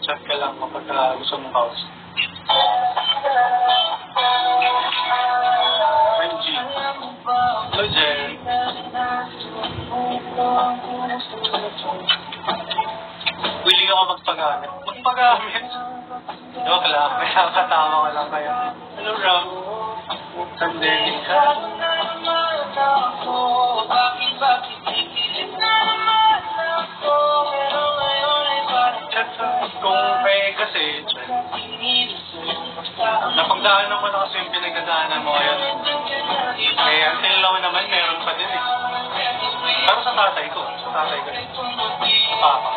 chat ka lang kapag gusto mong kausap. MG. Hello, Jen. Willing ako magpagamit. Magpagamit? Joke lang. Nakakatawa ko lang kayo. Hello, Ram. Pandemic ka. Kung may kasi, napagdaanan ko na kasi yung pinagdadaanan mo ngayon. Eh, until now naman, meron pa din eh. Pero sa tatay ko. Sa papa.